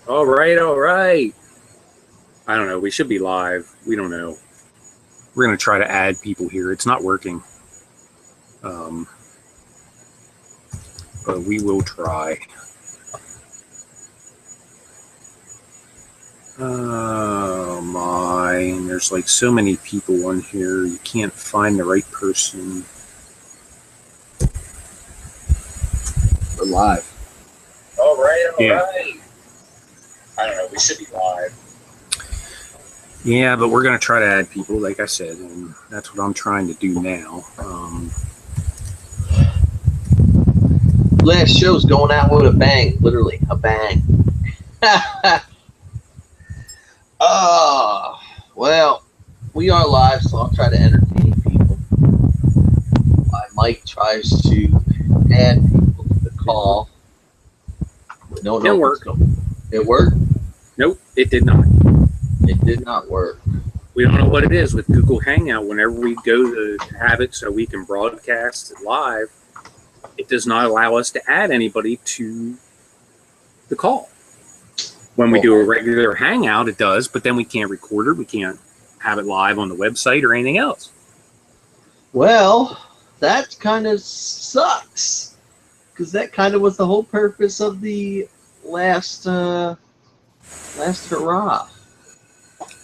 All right, all right. I don't know. We should be live. We don't know. We're going to try to add people here. It's not working. But we will try. Oh my. And there's like so many people on here. You can't find the right person. We're live. All right, all right. I don't know. We should be live. Yeah, but we're going to try to add people, like I said, and that's what I'm trying to do now. Last show's going out with a bang, literally a bang. Well, we are live, so I'll try to entertain people. My mic tries to add people to the call. We don't know what's going. It worked? Nope, it did not. It did not work. We don't know what it is with Google Hangout. Whenever we go to have it so we can broadcast it live, it does not allow us to add anybody to the call. When we do a regular Hangout, it does, but then we can't record it. We can't have it live on the website or anything else. Well, that kind of sucks, because that kind of was the whole purpose of the last hurrah.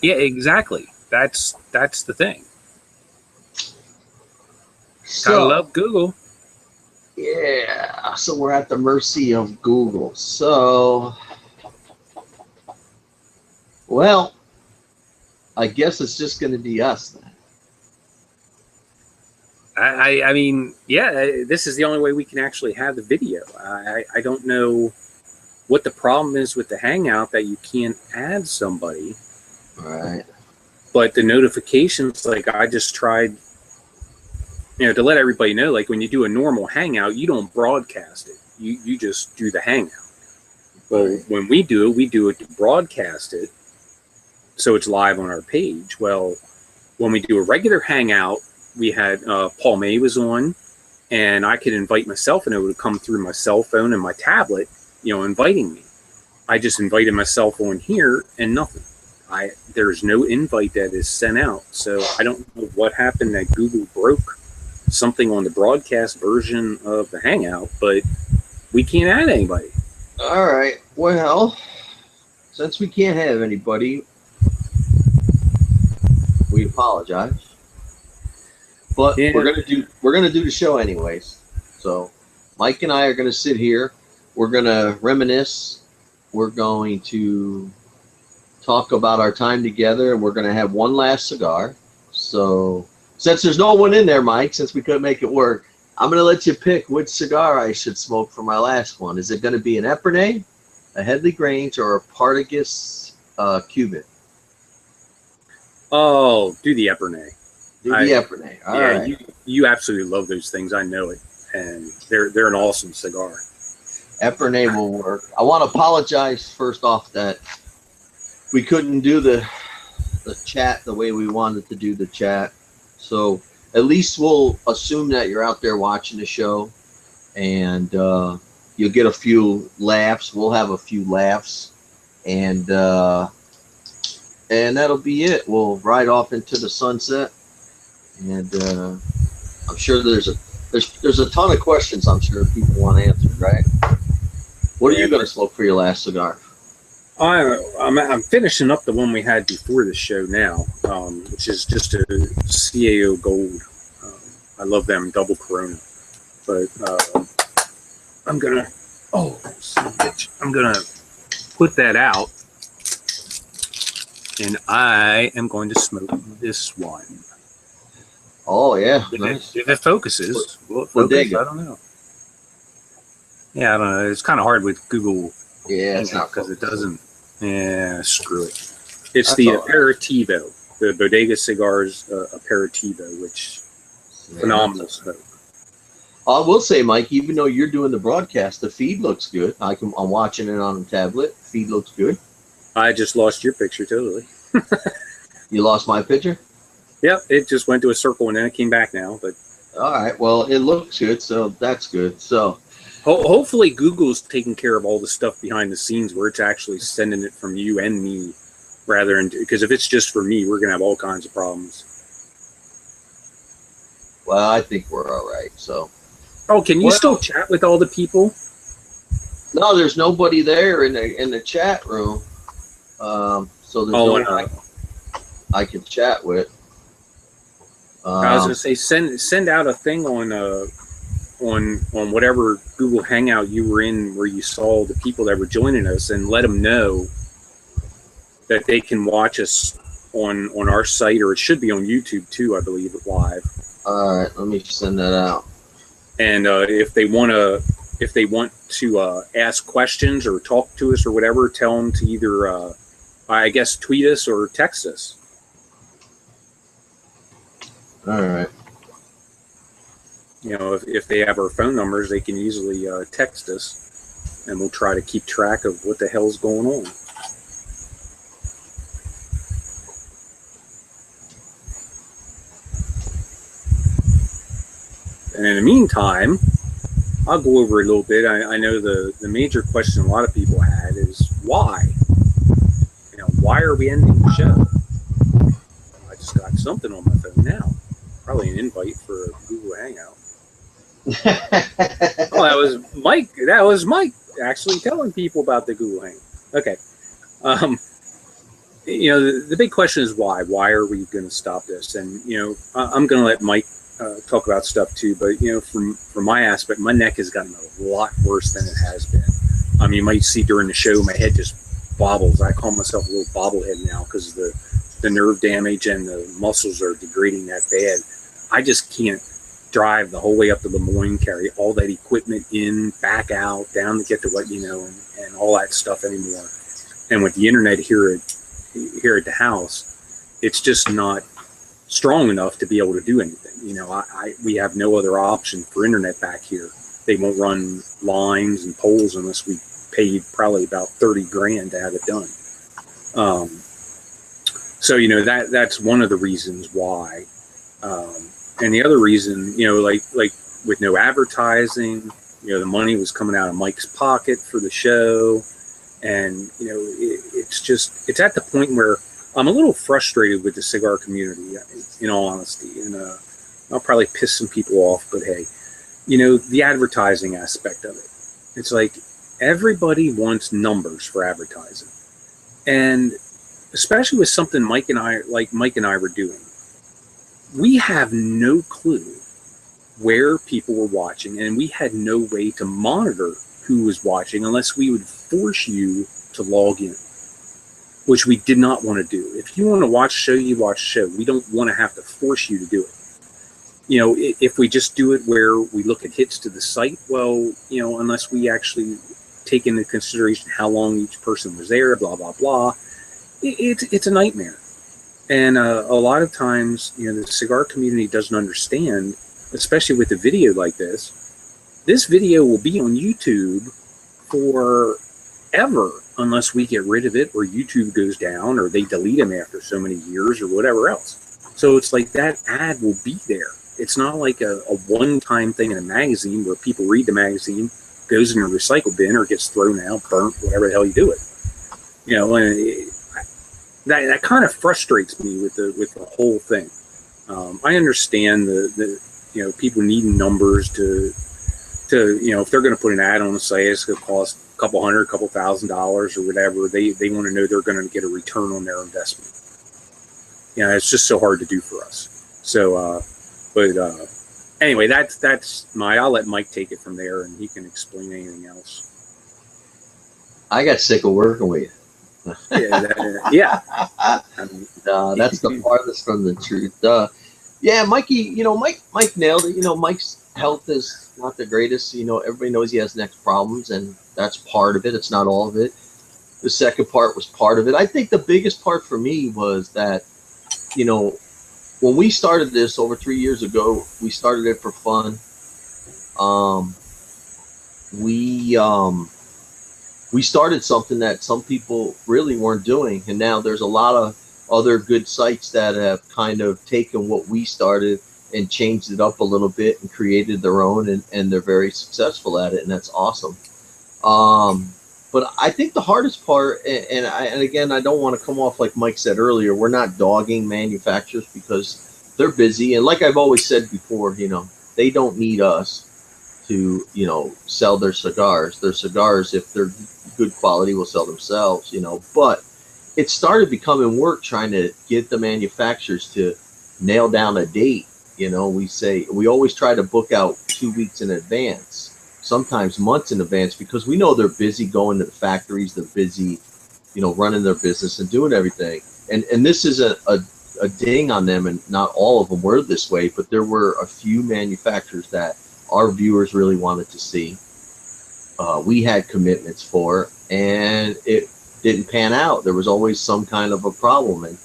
Yeah, exactly. That's the thing. So, Gotta love Google. Yeah, so we're at the mercy of Google. So, well, I guess it's just going to be us then. I mean, yeah, this is the only way we can actually have the video. I don't know what the problem is with the Hangout that you can't add somebody. Right. But the notifications, like I just tried, to let everybody know, like when you do a normal Hangout, you don't broadcast it. You just do the Hangout. Well, when we do it to broadcast it, so it's live on our page. Well, when we do a regular Hangout, we had Paul May was on, and I could invite myself, and it would come through my cell phone and my tablet, inviting me. I just invited myself on here, and nothing. There's no invite that is sent out. So I don't know what happened that Google broke something on the broadcast version of the Hangout, but we can't add anybody. All right. Well, since we can't have anybody, we apologize. But yeah. we're gonna do the show anyways. So Mike and I are gonna sit here. We're gonna reminisce. We're going to talk about our time together, and we're going to have one last cigar. So since there's no one in there, Mike, since we couldn't make it work, I'm going to let you pick which cigar I should smoke for my last one. Is it going to be an Epernay, a Headley Grange, or a Partagas Cuban? Oh, do the Epernay. Do the Epernay. All right. You absolutely love those things. I know it. And they're an awesome cigar. Epernay will work. I want to apologize first off that we couldn't do the chat the way we wanted to do the chat. So at least we'll assume that you're out there watching the show, and you'll get a few laughs. We'll have a few laughs, and that'll be it. We'll ride off into the sunset, and I'm sure there's a ton of questions I'm sure people want answered, right? What are you going to smoke for your last cigar? I'm finishing up the one we had before the show now, which is just a CAO Gold. I love them double Corona, but I'm gonna put that out, and I am going to smoke this one. Oh yeah, nice. If it focuses, will it focus? I don't know. Yeah, I don't know. It's kind of hard with Google. Yeah, it's not because it doesn't. Yeah, screw it. It's the Aperitivo, the Bodega Cigars Aperitivo, which phenomenal smoke. I will say, Mike, even though you're doing the broadcast, the feed looks good. I'm watching it on the tablet. Feed looks good. I just lost your picture totally. You lost my picture? Yep, it just went to a circle and then it came back now. But all right, well, it looks good, so that's good. So Hopefully Google's taking care of all the stuff behind the scenes where it's actually sending it from you and me, rather than, because if it's just for me, we're gonna have all kinds of problems. Well, I think we're all right. So. Oh, can you still chat with all the people? No, there's nobody there in the chat room. So there's no one I can chat with. I was gonna say send out a thing on whatever Google Hangout you were in where you saw the people that were joining us, and let them know that they can watch us on our site, or it should be on YouTube too, I believe, live. All right, let me send that out. And if they want to ask questions or talk to us or whatever, tell them to either I guess tweet us or text us. All right. You know, if they have our phone numbers, they can easily text us, and we'll try to keep track of what the hell's going on. And in the meantime, I'll go over a little bit. I know the major question a lot of people had is why? You know, why are we ending the show? I just got something on my phone now. Probably an invite for a Google Hangout. Oh, that was Mike. That was Mike actually telling people about the Google Hangout. Okay. You know, the big question is why? Why are we going to stop this? And, you know, I'm going to let Mike talk about stuff too, but, you know, from my aspect, my neck has gotten a lot worse than it has been. I mean, you might see during the show, my head just bobbles. I call myself a little bobblehead now because the nerve damage and the muscles are degrading that bad. I just can't drive the whole way up to Lemoyne, carry all that equipment in, back out, down to get to what, you know, and all that stuff anymore. And with the internet here at the house, it's just not strong enough to be able to do anything. You know, we have no other option for internet back here. They won't run lines and poles unless we paid probably about 30 grand to have it done. So, you know, that's one of the reasons why. And the other reason, you know, like with no advertising, you know, the money was coming out of Mike's pocket for the show. And, you know, it's at the point where I'm a little frustrated with the cigar community, in all honesty. And I'll probably piss some people off, but hey, you know, the advertising aspect of it. It's like everybody wants numbers for advertising. And especially with something Mike and I were doing. We have no clue where people were watching, and we had no way to monitor who was watching unless we would force you to log in, which we did not want to do. If you want to watch a show, you watch a show. We don't want to have to force you to do it. You know, if we just do it where we look at hits to the site, well, you know, unless we actually take into consideration how long each person was there, blah, blah, blah, it's a nightmare. And a lot of times, you know, the cigar community doesn't understand, especially with a video like this. This video will be on YouTube forever unless we get rid of it, or YouTube goes down, or they delete them after so many years, or whatever else. So it's like that ad will be there. It's not like a one-time thing in a magazine where people read the magazine, goes in a recycle bin, or gets thrown out, burnt, whatever the hell you do it. You know, and that kind of frustrates me with the whole thing. I understand the you know, people needing numbers to you know, if they're going to put an ad on the site, it's going to cost a couple $100, couple $1,000 or whatever. They want to know they're going to get a return on their investment. You know, it's just so hard to do for us. So, but anyway, that's I'll let Mike take it from there, and he can explain anything else. I got sick of working with you. Yeah. No, that's the farthest from the truth. Yeah, Mikey, you know, Mike nailed it. You know, Mike's health is not the greatest. You know, everybody knows he has neck problems, and that's part of it. It's not all of it. The second part was part of it. I think the biggest part for me was that, you know, when we started this over 3 years ago, we started it for fun. We started something that some people really weren't doing, and now there's a lot of other good sites that have kind of taken what we started and changed it up a little bit and created their own, and they're very successful at it, and that's awesome. But I think the hardest part, and again, I don't want to come off like Mike said earlier, we're not dogging manufacturers because they're busy. And like I've always said before, they don't need us to, sell their cigars. Their cigars, if they're good quality, will sell themselves, But it started becoming work trying to get the manufacturers to nail down a date. We always try to book out 2 weeks in advance, sometimes months in advance, because we know they're busy going to the factories. They're busy, running their business and doing everything. And this is a ding on them, and not all of them were this way, but there were a few manufacturers that our viewers really wanted to see. We had commitments for, and it didn't pan out. There was always some kind of a problem,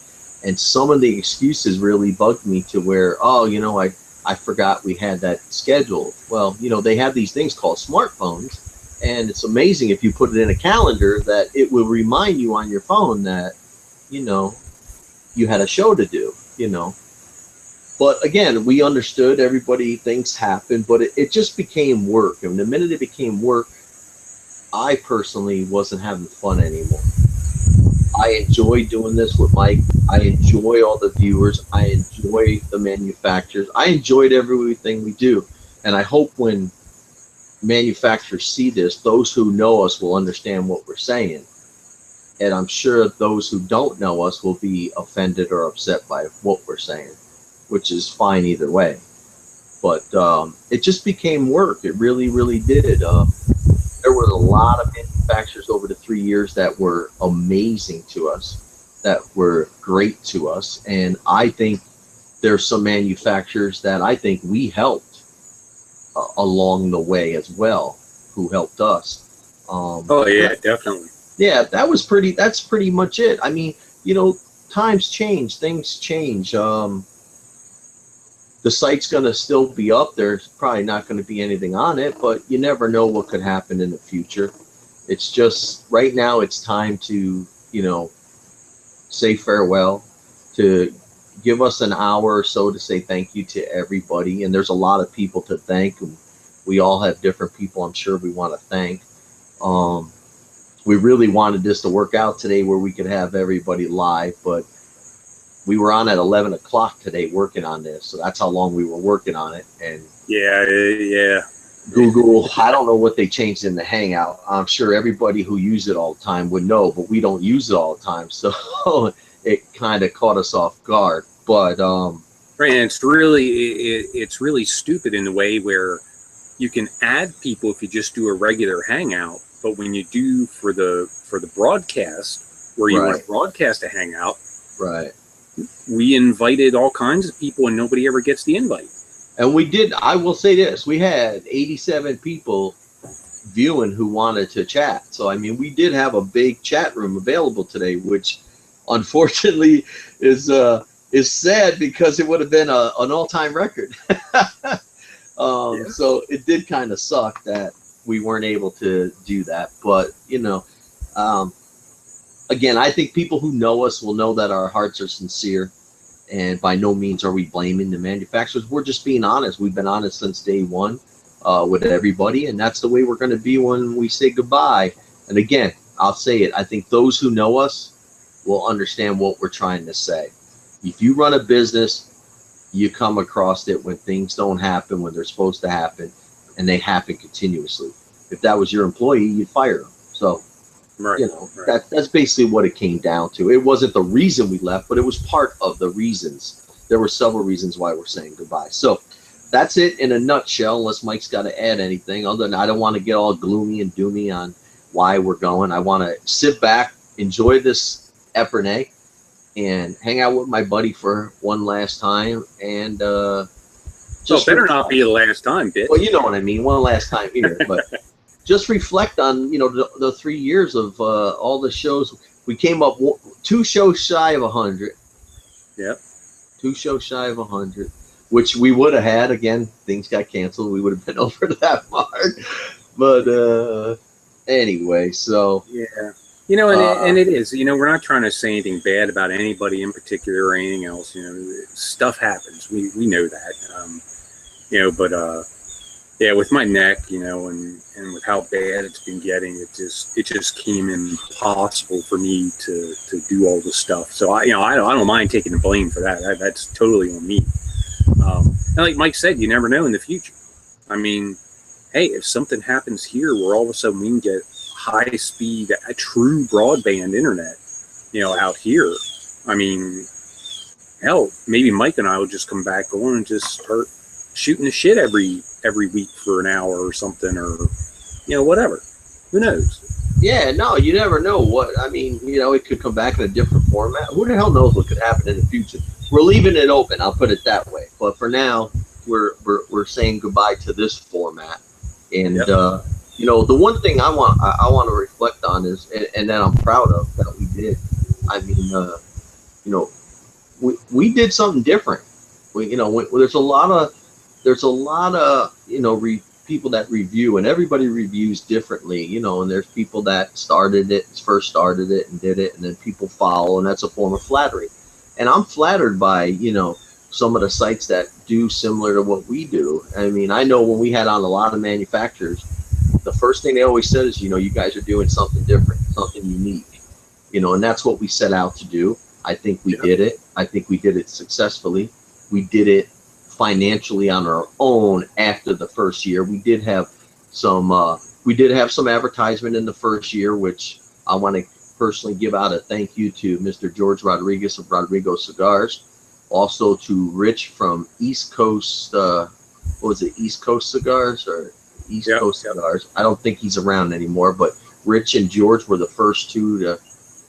and some of the excuses really bugged me to where, I forgot we had that scheduled. Well, they have these things called smartphones, and it's amazing if you put it in a calendar that it will remind you on your phone that, you had a show to do, But again, we understood things happen, but it just became work. And the minute it became work, I personally wasn't having fun anymore. I enjoy doing this with Mike. I enjoy all the viewers. I enjoy the manufacturers. I enjoyed everything we do. And I hope when manufacturers see this, those who know us will understand what we're saying. And I'm sure those who don't know us will be offended or upset by what we're saying, which is fine either way. But it just became work. It really, really did. There were a lot of manufacturers over the 3 years that were amazing to us, that were great to us. And I think there's some manufacturers that I think we helped along the way as well, who helped us. Oh, yeah, definitely. Yeah, that's pretty much it. I mean, times change, things change. The site's going to still be up. There's probably not going to be anything on it, but you never know what could happen in the future. It's just right now it's time to, say farewell, to give us an hour or so to say thank you to everybody. And there's a lot of people to thank. And we all have different people I'm sure we want to thank. We really wanted this to work out today where we could have everybody live, but we were on at 11 o'clock today working on this. So that's how long we were working on it. And yeah. Google, I don't know what they changed in the Hangout. I'm sure everybody who uses it all the time would know, but we don't use it all the time. So it kind of caught us off guard. But right, and it's really stupid in the way where you can add people if you just do a regular Hangout, but when you do for the broadcast, where you want to broadcast a Hangout, right, we invited all kinds of people and nobody ever gets the invite. And we did, I will say this, we had 87 people viewing who wanted to chat. So, I mean, we did have a big chat room available today, which unfortunately is sad because it would have been an all-time record. So it did kind of suck that we weren't able to do that. But, again, I think people who know us will know that our hearts are sincere, and by no means are we blaming the manufacturers. We're just being honest. We've been honest since day one with everybody, and that's the way we're going to be when we say goodbye. And again, I'll say it. I think those who know us will understand what we're trying to say. If you run a business, you come across it when things don't happen when they're supposed to happen, and they happen continuously. If that was your employee, you'd fire them. So, that's basically what it came down to. It wasn't the reason we left, but it was part of the reasons. There were several reasons why we're saying goodbye. So that's it in a nutshell, unless Mike's got to add anything. Other than I don't want to get all gloomy and doomy on why we're going. I want to sit back, enjoy this Epernay, and hang out with my buddy for one last time. And just better not be the last time, bitch. Well, you know what I mean. One last time here, but just reflect on the 3 years of all the shows. We came up 2 shows shy of 100. Yep. 2 shows shy of 100, which we would have had. Again, things got canceled. We would have been over that mark. But anyway, so yeah. You know, and it is. You know, we're not trying to say anything bad about anybody in particular or anything else. You know, stuff happens. We know that. You know, but yeah, with my neck, you know, and with how bad it's been getting, it just came impossible for me to do all this stuff. So I don't mind taking the blame for that. That's totally on me. And like Mike said, you never know in the future. I mean, hey, if something happens here where all of a sudden we can get high speed, a true broadband internet, you know, out here, I mean, hell, maybe Mike and I will just come back on and just start shooting the shit every week for an hour or something, or, you know, whatever. Who knows? Yeah, no, you never know what. I mean, you know, it could come back in a different format. Who the hell knows what could happen in the future? We're leaving it open. I'll put it that way. But for now, we're saying goodbye to this format. And yep. You know, the one thing I want to reflect on is, and that I'm proud of that we did. I mean, you know, we did something different. You know, there's a lot of you know, people that review, and everybody reviews differently, you know, and there's people that first started it and did it, and then people follow, and that's a form of flattery. And I'm flattered by, you know, some of the sites that do similar to what we do. I mean, I know when we had on a lot of manufacturers, the first thing they always said is, you know, you guys are doing something different, something unique, you know, and that's what we set out to do. I think we did it. I think we did it successfully. We did it financially on our own after the first year. We did have some advertisement in the first year, which I want to personally give out a thank you to Mr. George Rodriguez of Rodrigo Cigars, also to Rich from East Coast, what was it, East Coast Cigars or East Coast Cigars? I don't think he's around anymore, but Rich and George were the first two to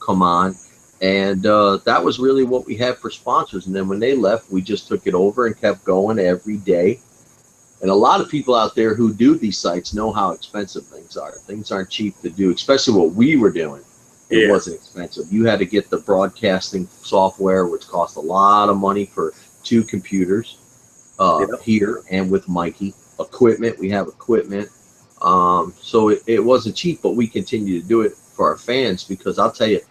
come on. And that was really what we had for sponsors. And then when they left, we just took it over and kept going every day. And a lot of people out there who do these sites know how expensive things are. Things aren't cheap to do, especially what we were doing. It wasn't expensive. You had to get the broadcasting software, which cost a lot of money for 2 computers here and with Mikey. Equipment, we have equipment. So it wasn't cheap, but we continue to do it for our fans, because I'll tell you,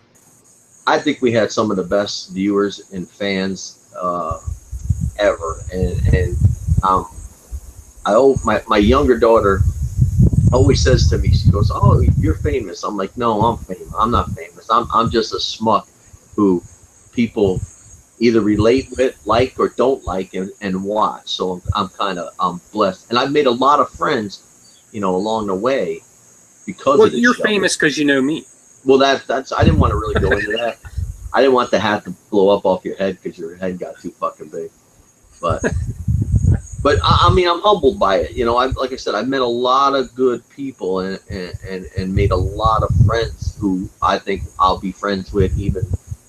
I think we had some of the best viewers and fans ever. And I owe my younger daughter always says to me, she goes, "Oh, you're famous." I'm like, "No, I'm famous. I'm not famous. I'm just a schmuck who people either relate with, like, or don't like, and watch." So I'm blessed, and I've made a lot of friends, you know, along the way because of this you're show. Famous because you know me. Well, that's I didn't want to really go into that. I didn't want the hat to blow up off your head because your head got too fucking big. But I mean, I'm humbled by it. You know, like I said, I've met a lot of good people and made a lot of friends who I think I'll be friends with even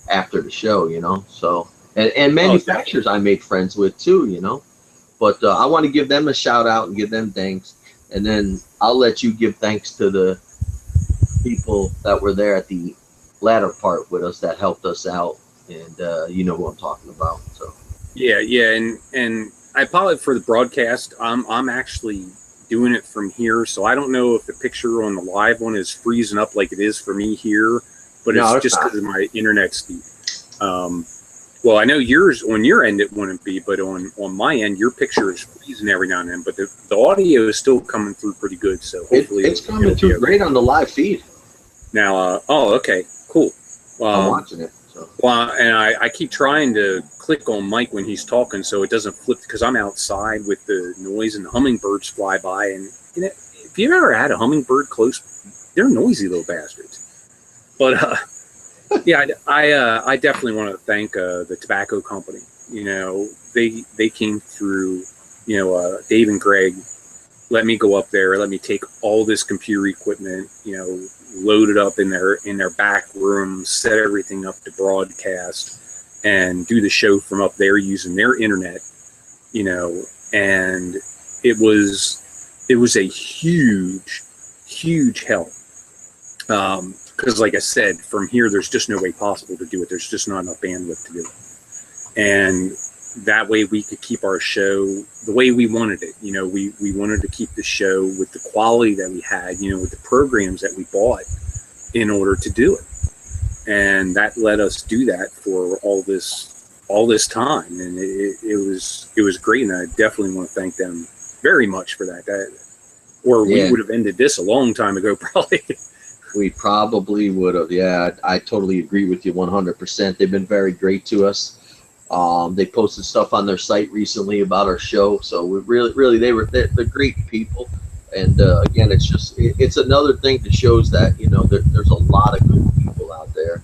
after the show, you know. So and manufacturers I made friends with too, you know. But I want to give them a shout out and give them thanks, and then I'll let you give thanks to the people that were there at the latter part with us that helped us out, and you know who I'm talking about. So yeah, and I apologize for the broadcast. I'm actually doing it from here, so I don't know if the picture on the live one is freezing up like it is for me here, but it's just because of my internet speed. Well, I know yours on your end it wouldn't be, but on my end, your picture is freezing every now and then. But the audio is still coming through pretty good, so hopefully it's coming through great on the live feed. Now, oh, okay, cool. I'm watching it. So. Well, and I keep trying to click on Mike when he's talking so it doesn't flip, because I'm outside with the noise and the hummingbirds fly by. And you know, if you've ever had a hummingbird close, they're noisy little bastards. But yeah, I definitely want to thank the tobacco company. You know, they came through. You know, Dave and Greg let me go up there, let me take all this computer equipment, you know, load it up in their back room, set everything up to broadcast, and do the show from up there using their internet, you know. And it was a huge help, because like I said, from here there's just no way possible to do it. There's just not enough bandwidth to do it, and that way we could keep our show the way we wanted it. You know, we wanted to keep the show with the quality that we had, you know, with the programs that we bought in order to do it. and that let us do that for all this time, and it was great, and I definitely want to thank them very much for that. Or we would have ended this a long time ago, probably. We probably would have. Yeah, I totally agree with you 100%. They've been very great to us. They posted stuff on their site recently about our show, so we really they're great people. And again, it's another thing that shows that there's a lot of good people out there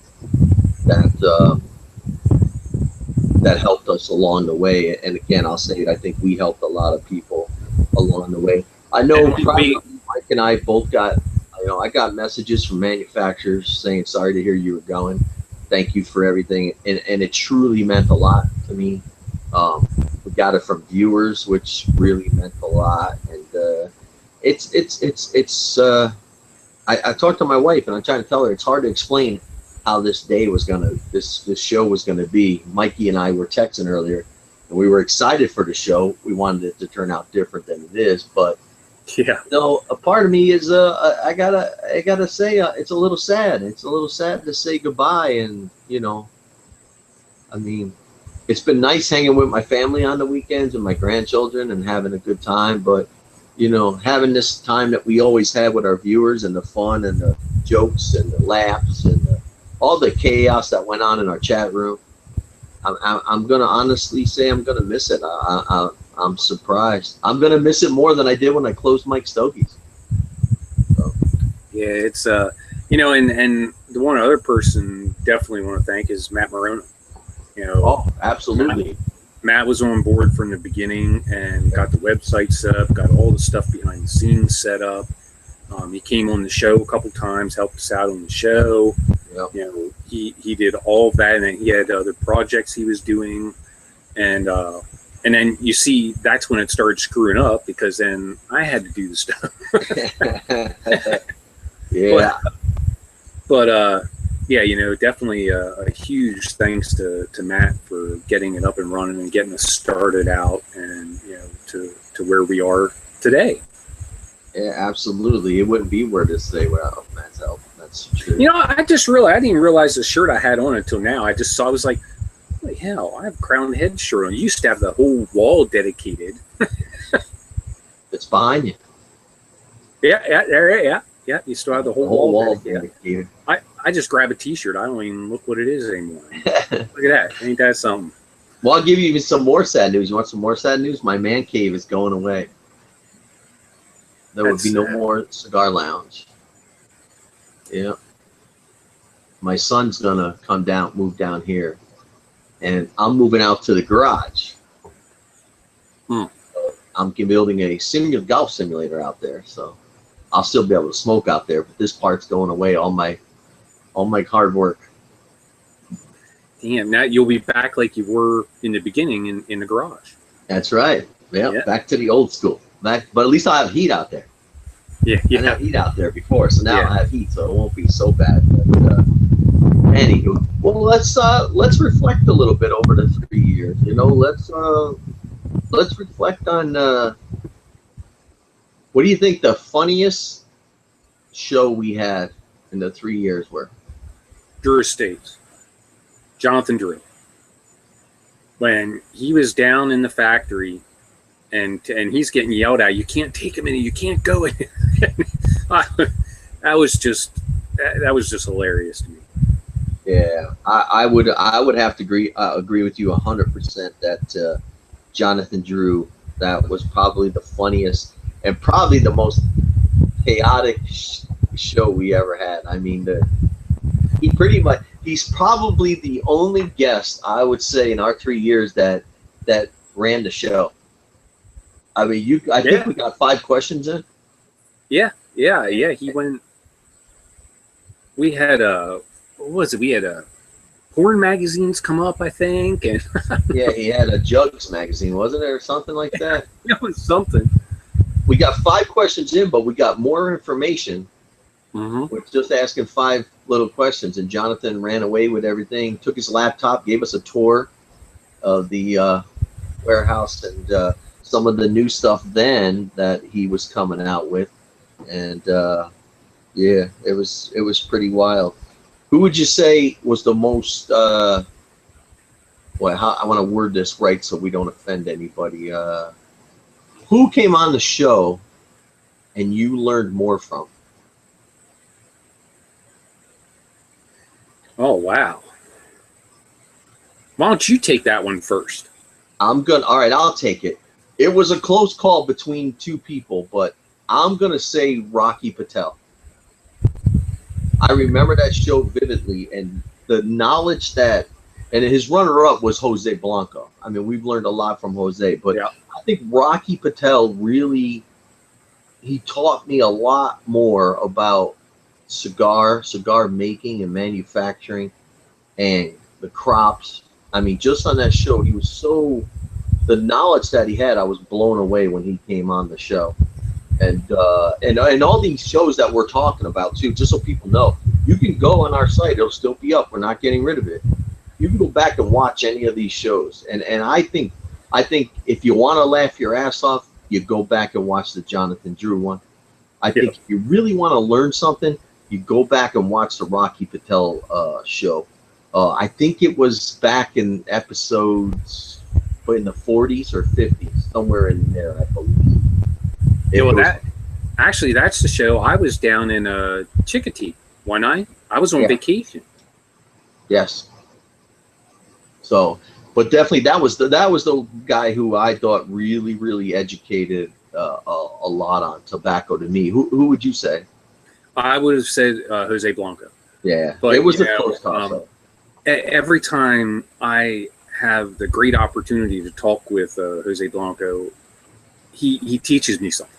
that helped us along the way. And again, I'll say it, I think we helped a lot of people along the way. I know probably Mike and I both got, I got messages from manufacturers saying, sorry to hear you were going. Thank you for everything. And it truly meant a lot to me. We got it from viewers, which really meant a lot. And I talked to my wife, and I'm trying to tell her it's hard to explain how this day was this show was gonna be. Mikey and I were texting earlier, and we were excited for the show. We wanted it to turn out different than it is, but yeah, a part of me is I gotta say it's a little sad. It's a little sad to say goodbye, and I mean, it's been nice hanging with my family on the weekends and my grandchildren and having a good time, but having this time that we always have with our viewers, and the fun and the jokes and the laughs and all the chaos that went on in our chat room, I'm gonna honestly say I'm gonna miss it. I'm surprised. I'm gonna miss it more than I did when I closed Mike Stogie's. So. Yeah, it's and the one other person definitely want to thank is Matt Morona. Oh, absolutely. Matt was on board from the beginning and got the website set up, got all the stuff behind the scenes set up. He came on the show a couple times, helped us out on the show. Yep. He did all of that, and then he had other projects he was doing, and then you see that's when it started screwing up, because then I had to do the stuff. Yeah. But yeah, definitely a huge thanks to Matt for getting it up and running and getting us started out, and to where we are today. Yeah, absolutely. It wouldn't be where it is today without Matt's help. That's true. I just realized, I didn't even realize the shirt I had on until now. I just saw, I was like, holy hell, I have a Crown Head shirt on. You used to have the whole wall dedicated. It's behind you. Yeah. You still have the whole wall dedicated. I just grab a t-shirt. I don't even look what it is anymore. Look at that. Ain't that something? Well, I'll give you even some more sad news. You want some more sad news? My man cave is going away. There would be no more cigar lounge. Yeah. My son's gonna move down here, and I'm moving out to the garage. I'm building a golf simulator out there, so I'll still be able to smoke out there. But this part's going away. All my hard work. Damn! Now you'll be back like you were in the beginning in the garage. That's right. Yeah. Back to the old school. But at least I have heat out there. Yeah. I didn't have heat out there before, so now I have heat, so it won't be so bad. But anywho, well, let's reflect a little bit over the 3 years. Let's reflect on what do you think the funniest show we had in the 3 years were? Drew Estates. Jonathan Drew. When he was down in the factory, and he's getting yelled at, you can't take him in, you can't go in. that was just hilarious to me. Yeah, I would have to agree with you 100% that Jonathan Drew, that was probably the funniest and probably the most chaotic show we ever had. I mean, he's probably the only guest, I would say, in our 3 years that ran the show. I mean, I think we got 5 questions in. Yeah. He went. We had what was it? We had porn magazines come up, I think, and yeah, he had a Jugs magazine, wasn't it, or something like that? It was something. We got 5 questions in, but we got more information. We're just asking 5 little questions, and Jonathan ran away with everything. Took his laptop, gave us a tour of the warehouse and some of the new stuff then that he was coming out with, and yeah, it was pretty wild. Who would you say was the most? Well, I want to word this right so we don't offend anybody. Who came on the show and you learned more from? Oh, wow. Why don't you take that one first? All right, I'll take it. It was a close call between two people, but I'm gonna say Rocky Patel. I remember that show vividly, and the knowledge that, and his runner-up was Jose Blanco. I mean, we've learned a lot from Jose, but Yeah. I think Rocky Patel really, he taught me a lot more about cigar making and manufacturing and the crops. I mean, just on that show, he was so, the knowledge that he had, I was blown away when he came on the show. And all these shows that we're talking about too, just so people know, you can go on our site; it'll still be up. We're not getting rid of it. You can go back and watch any of these shows, and I think if you want to laugh your ass off, you go back and watch the Jonathan Drew one. I think if you really want to learn something, you go back and watch the Rocky Patel show. I think it was back in episodes, but in the 40s or 50s, somewhere in there, I believe. Yeah, well, that's the show. I was down in Chicotee one night. I was on vacation. Yes. So, but definitely that was the guy who I thought really educated a lot on tobacco to me. Who would you say? I would have said Jose Blanco. Yeah, but it was a close toss. Every time I have the great opportunity to talk with Jose Blanco, he teaches me something.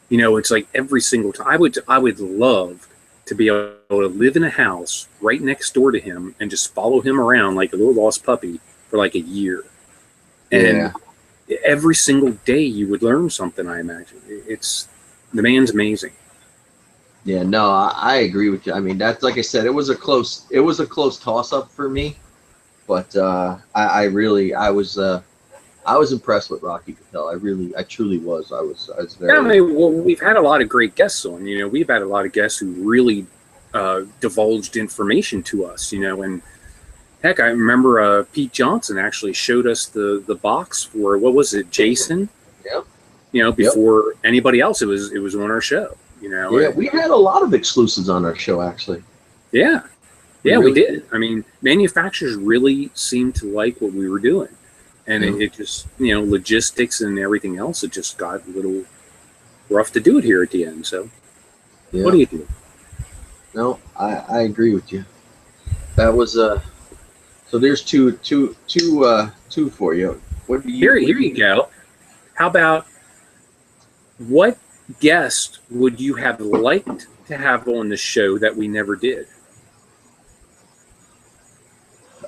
You know, it's like every single time. I would love to be able to live in a house right next door to him and just follow him around like a little lost puppy for like a year. And every single day you would learn something, I imagine. The man's amazing. Yeah, no, I agree with you. I mean, that's, like I said, it was a close toss up for me, but I was impressed with Rocky Patel. I truly was. I was very. Yeah, I mean, well, we've had a lot of great guests on. You know, we've had a lot of guests who really divulged information to us. You know, and heck, I remember Pete Johnson actually showed us the box for, what was it, Jason? Yeah. You know, before anybody else, it was on our show. You know. Yeah, we had a lot of exclusives on our show, actually. Yeah, we did. I mean, manufacturers really seemed to like what we were doing. And it just, you know, logistics and everything else, it just got a little rough to do it here at the end. So, what do you do? No, I agree with you. That was so. There's two for you. What do you? Here you go. How about, what guest would you have liked to have on the show that we never did?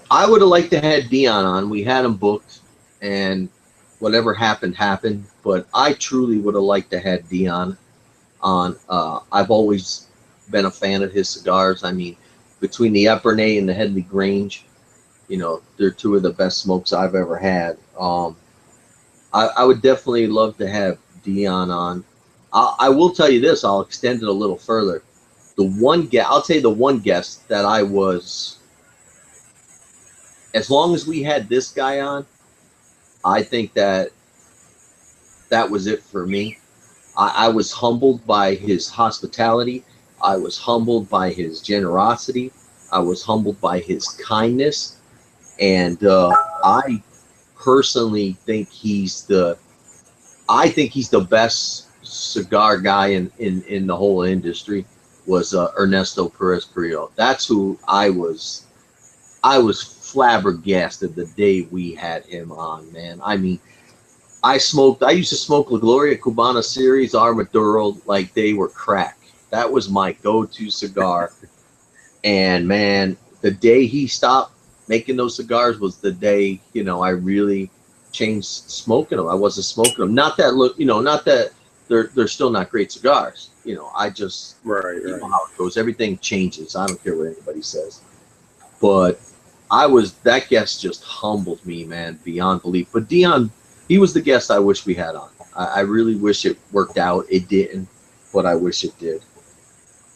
I would have liked to have Dion on. We had him booked, and whatever happened. But I truly would have liked to have Dion on. I've always been a fan of his cigars. I mean, between the Epernay and the Headley Grange, you know, they're two of the best smokes I've ever had. I would definitely love to have Dion on. I will tell you this. I'll extend it a little further. I'll tell you the one guest that I was, as long as we had this guy on, I think that was it for me. I was humbled by his hospitality. I was humbled by his generosity. I was humbled by his kindness. And I personally think he's the best cigar guy in the whole industry. Was Ernesto Perez Carrillo. That's who I was flabbergasted the day we had him on, man. I mean, I used to smoke La Gloria Cubana Series Armaduro like they were crack. That was my go-to cigar. And man, the day he stopped making those cigars was the day, you know, I really changed smoking them. I wasn't smoking them. Not that they're still not great cigars. You know, I just, you know how it goes. Everything changes. I don't care what anybody says. But that guest just humbled me, man, beyond belief. But Dion, he was the guest I wish we had on. I really wish it worked out. It didn't, but I wish it did.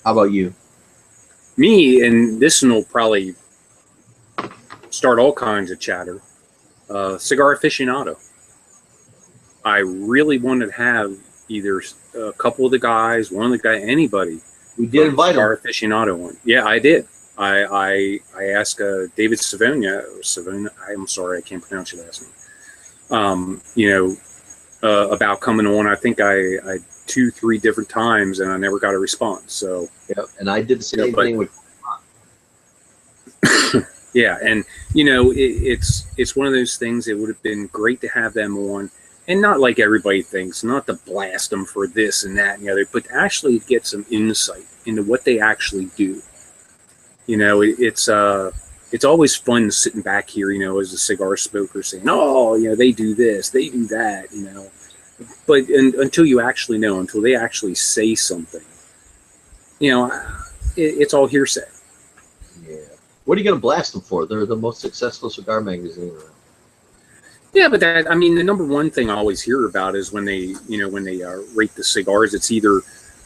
How about you? Me, and this one will probably start all kinds of chatter. Cigar aficionado. I really wanted to have either a couple of the guys, one of the guys, anybody. We did invite Cigar him. aficionado one. Yeah, I did. I asked David Savonia. I'm sorry, I can't pronounce your last name. About coming on. I think I 2-3 different times, and I never got a response. So Yep. And I did the same thing with. yeah, and it's one of those things. It would have been great to have them on, and not like everybody thinks, not to blast them for this and that and the other, but to actually get some insight into what they actually do. It's always fun sitting back here, as a cigar smoker saying, oh, they do this, they do that, but until you actually know, until they actually say something, it's all hearsay. Yeah. What are you going to blast them for? They're the most successful cigar magazine around. Yeah, but the number one thing I always hear about is when they rate the cigars, it's either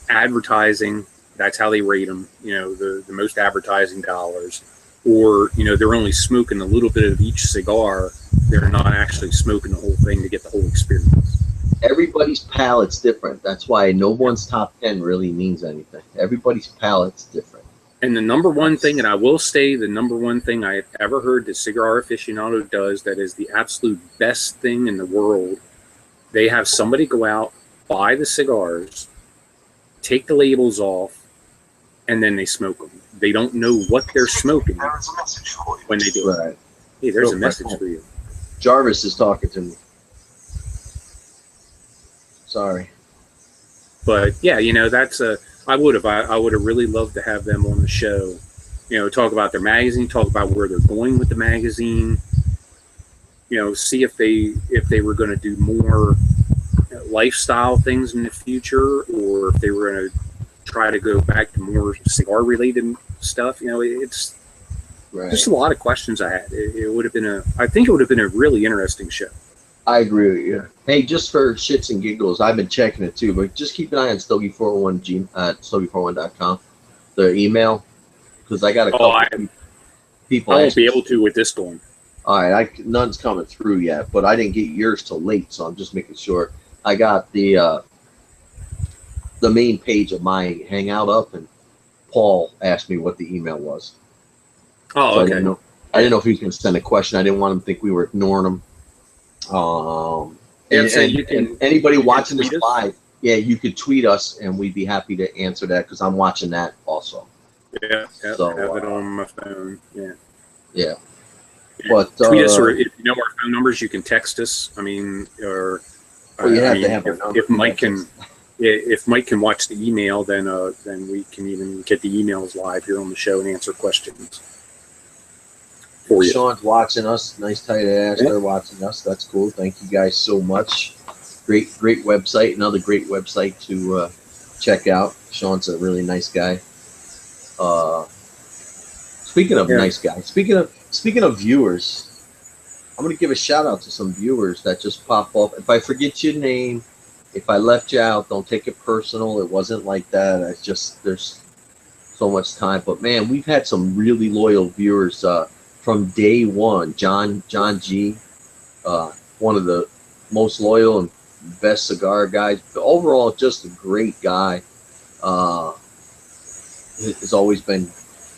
advertising. That's how they rate them, the most advertising dollars, or, they're only smoking a little bit of each cigar. They're not actually smoking the whole thing to get the whole experience. Everybody's palate's different. That's why no one's top 10 really means anything. Everybody's palate's different. And the number one thing, and I will say the number one thing I have ever heard that Cigar Aficionado does that is the absolute best thing in the world, they have somebody go out, buy the cigars, take the labels off, and then they smoke them. They don't know what they're smoking when they do it. Hey, there's a message for you. Jarvis is talking to me. Sorry. But yeah, that's I would have really loved to have them on the show. Talk about their magazine, talk about where they're going with the magazine. See if they were going to do more lifestyle things in the future, or if they were going to try to go back to more cigar related stuff. It's just a lot of questions I had. It would have been I think it would have been a really interesting show. I agree with you. Hey, just for shits and giggles, I've been checking it too, but just keep an eye on Stogie411 at Stogie411.com, the email, because I got a couple people. I won't be able to with this going. All right, none's coming through yet, but I didn't get yours till late, so I'm just making sure. I got the main page of my Hangout up, and Paul asked me what the email was. Oh, so okay. I didn't know if he was going to send a question. I didn't want him to think we were ignoring him. And anybody watching this live, you could tweet us, and we'd be happy to answer that because I'm watching that also. Yeah, so, have it on my phone. Yeah. But tweet us, or if you know our phone numbers, you can text us. I mean, or you have to have our number. If Mike can watch the email, then we can even get the emails live here on the show and answer questions for you. Sean's watching us. Nice tight ass. They're watching us. That's cool. Thank you guys so much. Great website. Another great website to check out. Sean's a really nice guy. Speaking of nice guys, speaking of viewers, I'm gonna give a shout out to some viewers that just pop up. If I forget your name, if I left you out, don't take it personal. It wasn't like that. It's just there's so much time. But man, we've had some really loyal viewers from day one. John G, one of the most loyal and best cigar guys. But overall, just a great guy. Has always been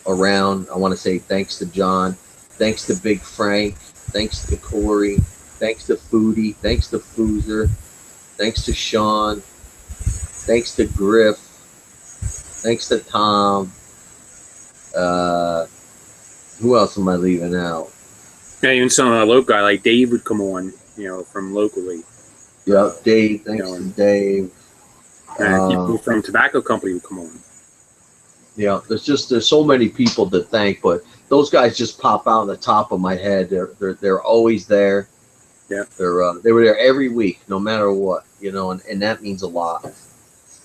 around. I want to say thanks to John, thanks to Big Frank, thanks to Corey, thanks to Foodie, thanks to Foozer, thanks to Sean, thanks to Griff, thanks to Tom. Who else am I leaving out? Yeah, even some local guy like Dave would come on, from locally. Yeah, Dave. Thanks to Dave. People from Tobacco Company would come on. Yeah, there's so many people to thank, but those guys just pop out on the top of my head. They're always there. Yeah, they were there every week, no matter what, and that means a lot.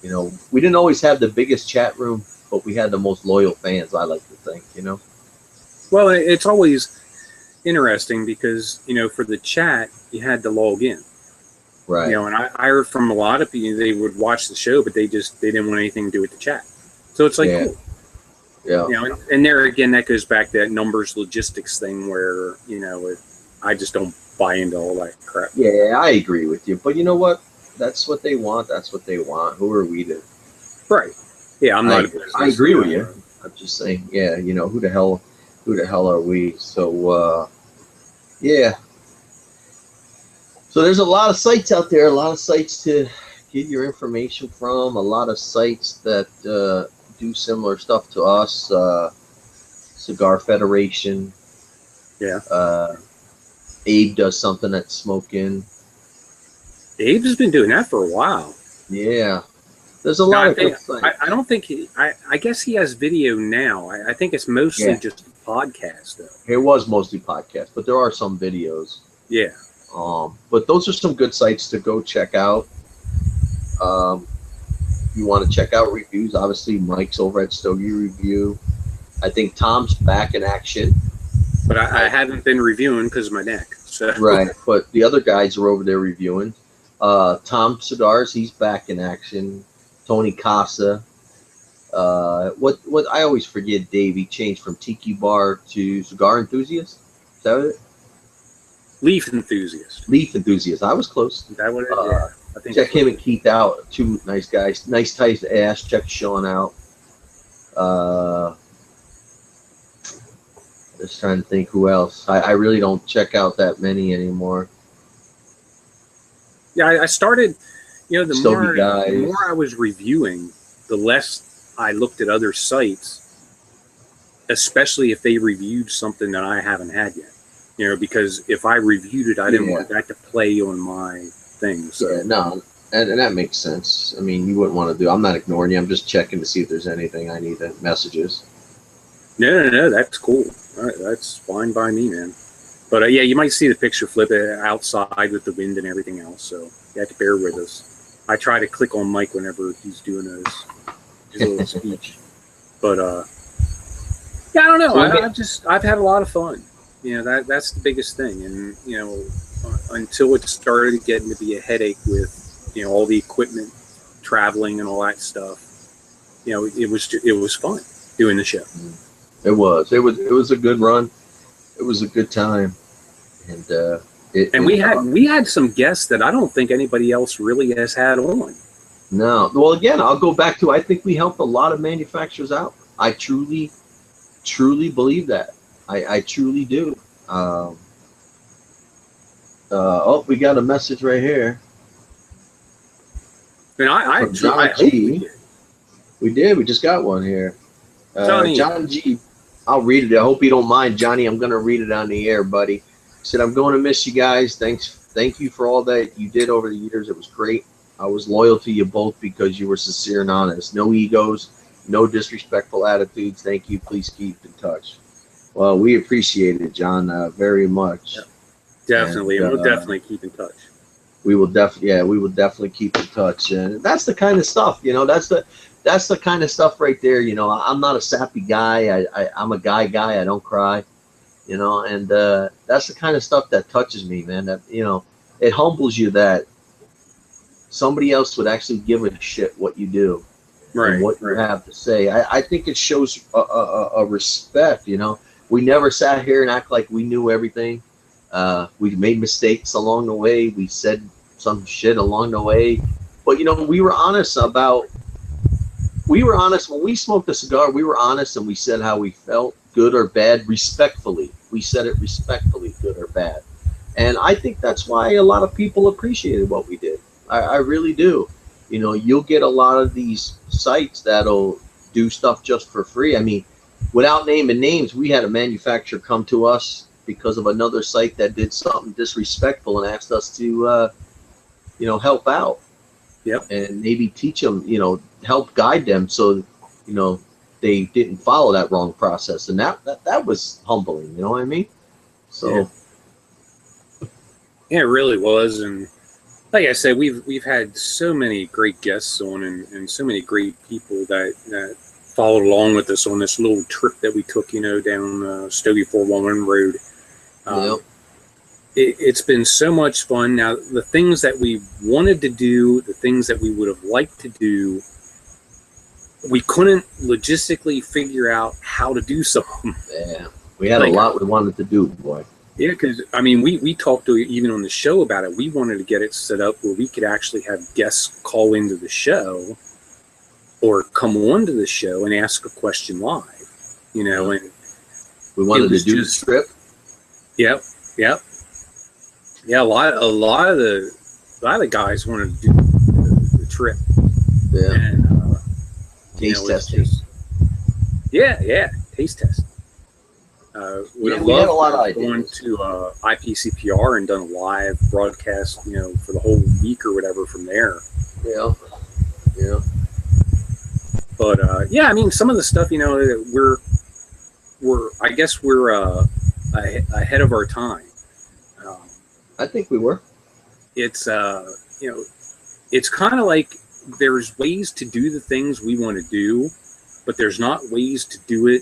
We didn't always have the biggest chat room, but we had the most loyal fans. I like to think, Well, it's always interesting because for the chat you had to log in, right? And I heard from a lot of people they would watch the show, but they didn't want anything to do with the chat. So it's like, cool. Yeah. You know, and there again, that goes back to that numbers logistics thing where, you know, I just don't buy into all that crap. Yeah, I agree with you. But you know what? That's what they want. That's what they want. Who are we to? Right. Yeah, I'm not. I agree with you. I'm just saying, yeah, you know, who the hell are we? So, yeah. So there's a lot of sites out there, a lot of sites to get your information from, a lot of sites that do similar stuff to us. Cigar Federation. Yeah. Abe does something at Smokin'. Abe's been doing that for a while. Yeah. There's a lot of good sites. I don't think I guess he has video now. I think it's mostly just a podcast though. It was mostly podcast, but there are some videos. Yeah. But those are some good sites to go check out. You want to check out reviews, obviously Mike's over at Stogie Review. I think Tom's back in action. But I haven't been reviewing because of my neck. So. Right, but the other guys are over there reviewing. Tom Cigars, he's back in action. Tony Casa. What I always forget, Dave, he changed from Tiki Bar to Cigar Enthusiast. Is that it? Leaf Enthusiast. Leaf Enthusiast. I was close. Is that what it is? Yeah. I think check him and Keith out. Two nice guys. Nice tight ass. Check Sean out. Just trying to think who else. I really don't check out that many anymore. Yeah, I started, you know, the more I was reviewing, the less I looked at other sites, especially if they reviewed something that I haven't had yet. You know, because if I reviewed it, I didn't want that to play on my things. So. Yeah, no, and that makes sense. I mean, you wouldn't want to do. I'm not ignoring you. I'm just checking to see if there's anything I need to messages. No, that's cool. That's fine by me, man. But yeah, you might see the picture flip outside with the wind and everything else. So you have to bear with us. I try to click on Mike whenever he's doing his little speech. But yeah, I don't know. I've had a lot of fun. You know, that's the biggest thing. And you know, until it started getting to be a headache with, you know, all the equipment, traveling and all that stuff, you know, it was fun doing the show. It was a good run. It was a good time, and we had some guests that I don't think anybody else really has had on. No, well, again, I'll go back to, I think we helped a lot of manufacturers out. I truly believe that. I truly do. Oh, we got a message right here. And John G. We did. We just got one here. John G. I'll read it. I hope you don't mind, Johnny. I'm going to read it on the air, buddy. He said, I'm going to miss you guys. Thank you for all that you did over the years. It was great. I was loyal to you both because you were sincere and honest. No egos, no disrespectful attitudes. Thank you. Please keep in touch. Well, we appreciate it, John, very much. Yeah, definitely. And we'll definitely keep in touch. We will definitely keep in touch. And that's the kind of stuff, you know, that's the kind of stuff right there. You know, I'm not a sappy guy. I'm a guy. I don't cry, you know, and that's the kind of stuff that touches me, man. That, you know, it humbles you that somebody else would actually give a shit what you do, right? And what you have to say. I think it shows a respect. You know, we never sat here and act like we knew everything. We made mistakes along the way. We said some shit along the way, but you know, we were honest when we smoked a cigar. We were honest, and we said how we felt, good or bad, respectfully. We said it respectfully, good or bad. And I think that's why a lot of people appreciated what we did. I really do. You know, you'll get a lot of these sites that'll do stuff just for free. I mean, without naming names, we had a manufacturer come to us because of another site that did something disrespectful and asked us to, you know, help out. Yep. And maybe teach them, you know, help guide them so, you know, they didn't follow that wrong process. And that was humbling, you know what I mean? So yeah, it really was. And like I said, we've had so many great guests on and so many great people that followed along with us on this little trip that we took, you know, down Stogie411 Road. Yep. It's been so much fun. Now, the things that we wanted to do, the things that we would have liked to do, we couldn't logistically figure out how to do something. Yeah, we had a lot we wanted to do, boy. Yeah, because I mean, we talked to even on the show about it. We wanted to get it set up where we could actually have guests call into the show or come on to the show and ask a question live. You know, and we wanted to do the trip. Yep. Yeah, a lot of the guys wanted to do the trip. Yeah. And, taste testing. Yeah, taste testing. We had a lot of ideas. Going to IPCPR and done a live broadcast, for the whole week or whatever from there. Yeah. But I mean, some of the stuff, I guess we're ahead of our time. I think we were. It's it's kind of like there's ways to do the things we want to do, but there's not ways to do it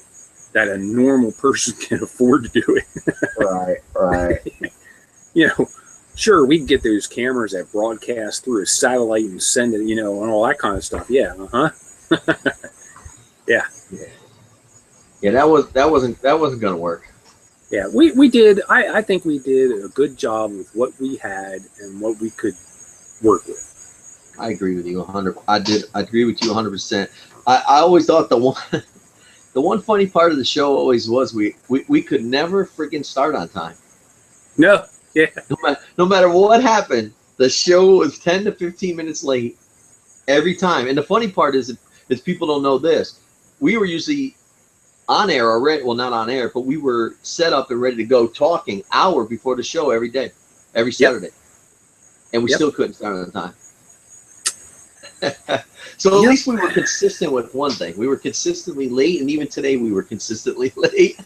that a normal person can afford to do it. Right. Sure, we can get those cameras that broadcast through a satellite and send it, and all that kind of stuff. Yeah, yeah. Yeah, that wasn't going to work. Yeah, we did. I think we did a good job with what we had and what we could work with. I agree with you 100. I agree with you 100%. I always thought the one funny part of the show always was we could never freaking start on time. No, yeah. No matter what happened, the show was 10 to 15 minutes late every time. And the funny part is people don't know this. We were usually on air already. Well, not on air, but we were set up and ready to go talking hour before the show every day, every Saturday. Yep. And we still couldn't start on time. So at least we were consistent with one thing. We were consistently late, and even today we were consistently late.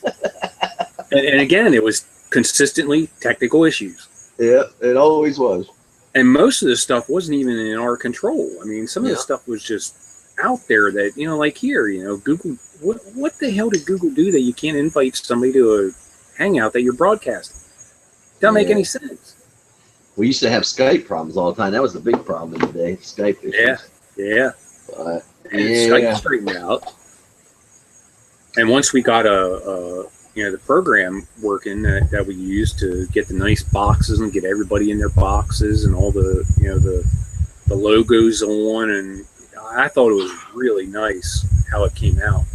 and again, it was consistently technical issues. Yeah, it always was. And most of this stuff wasn't even in our control. I mean, some of the stuff was just out there that, like here, Google, what the hell did Google do that you can't invite somebody to a hangout that you're broadcasting? Doesn't make any sense. We used to have Skype problems all the time. That was the big problem in the day. Skype issues. Yeah. But Skype straightened out. And once we got the program working that we used to get the nice boxes and get everybody in their boxes and all the the logos on, and I thought it was really nice how it came out.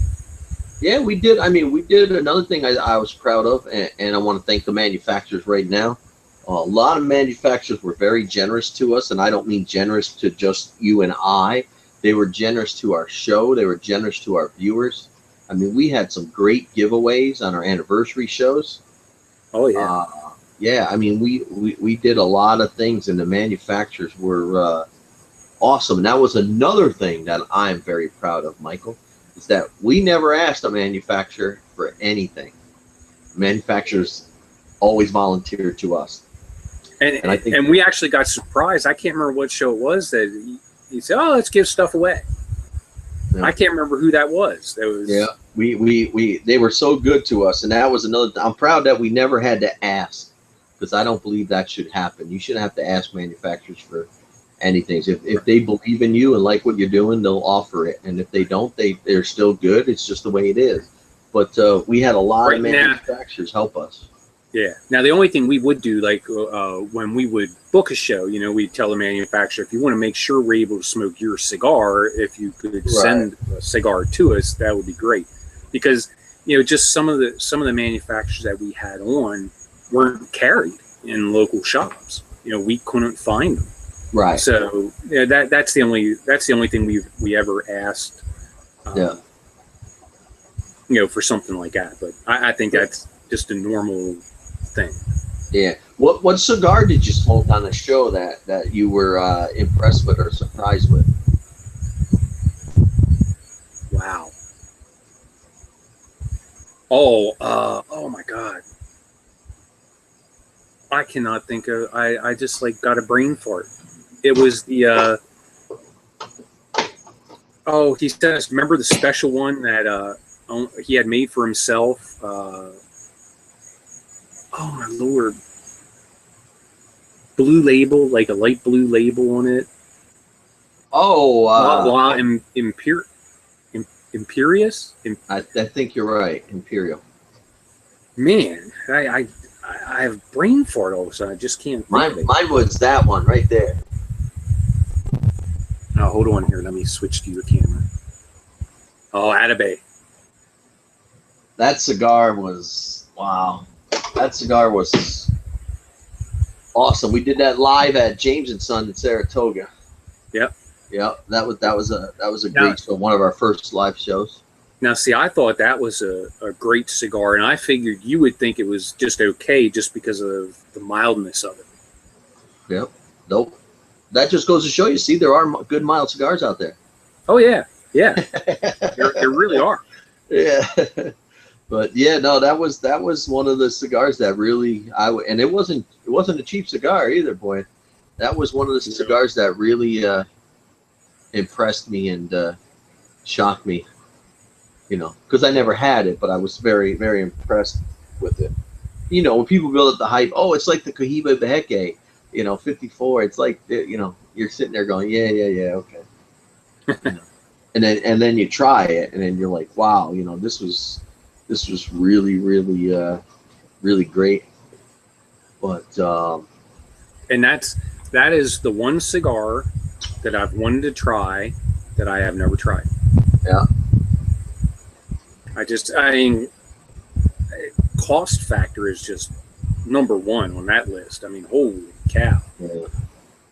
Yeah, we did. I mean, we did another thing I was proud of, and I want to thank the manufacturers right now. A lot of manufacturers were very generous to us, and I don't mean generous to just you and I. They were generous to our show. They were generous to our viewers. I mean, we had some great giveaways on our anniversary shows. Oh, yeah. Yeah, I mean, we did a lot of things, and the manufacturers were awesome. And that was another thing that I'm very proud of, Michael, is that we never asked a manufacturer for anything. Manufacturers always volunteered to us. And I think we actually got surprised. I can't remember what show it was that he said, "Oh, let's give stuff away." Yeah. I can't remember who that was. They were so good to us, and that was another. I'm proud that we never had to ask, because I don't believe that should happen. You shouldn't have to ask manufacturers for anything. If they believe in you and like what you're doing, they'll offer it, and if they don't, they're still good. It's just the way it is. But we had a lot of manufacturers help us. Yeah. Now, the only thing we would do, like when we would book a show, we'd tell the manufacturer, if you want to make sure we're able to smoke your cigar, if you could send a cigar to us, that would be great. Because, just some of the manufacturers that we had on weren't carried in local shops. We couldn't find them. Right. So that's the only thing we ever asked. For something like that. But I think that's just a normal thing. Yeah. What cigar did you smoke on the show that you were impressed with or surprised with? Wow. Oh my God. I cannot think of. I just got a brain fart. It was the. He says, remember the special one that he had made for himself? Oh my Lord. Blue label, like a light blue label on it. Oh, Imperious. I think you're right. Imperial. Man, I have brain fart all of a sudden. I just can't think of it. Mine was that one right there. Oh, hold on here. Let me switch to your camera. Oh, Atabay. That cigar was wow. That cigar was awesome. We did that live at James and Son in Saratoga. Yep. Yep. That was a great show. One of our first live shows. Now, see, I thought that was a great cigar, and I figured you would think it was just okay just because of the mildness of it. Yep. Nope. That just goes to show you. See, there are good mild cigars out there. Oh yeah, yeah. there really are. Yeah. But yeah, no, that was one of the cigars that really and it wasn't a cheap cigar either, boy. That was one of the cigars that really impressed me and shocked me. You know, because I never had it, but I was very, very impressed with it. You know, when people build up the hype, oh, it's like the Cohiba Beheke, 54. It's like, you're sitting there going, yeah, okay. And then you try it, and then you're like, wow, this was really, really, really great. But and that is the one cigar that I've wanted to try that I have never tried. Yeah. I mean, cost factor is just number one on that list. I mean, holy cow. Yeah.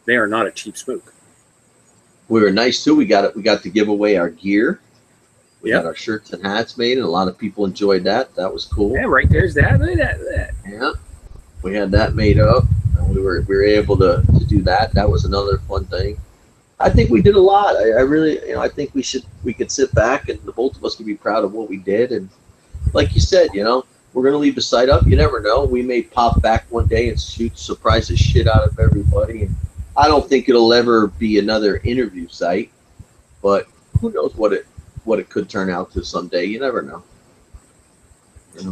They are not a cheap smoke. We were nice too. We got to give away our gear. We got our shirts and hats made, and a lot of people enjoyed that. That was cool. Yeah, right there's that. Look at that. Yeah. We had that made up, and we were able to do that. That was another fun thing. I think we did a lot. I really, I think we could sit back and the both of us could be proud of what we did. And like you said, we're going to leave the site up. You never know. We may pop back one day and surprise the shit out of everybody. And I don't think it'll ever be another interview site, but who knows what it could turn out to someday. You never know.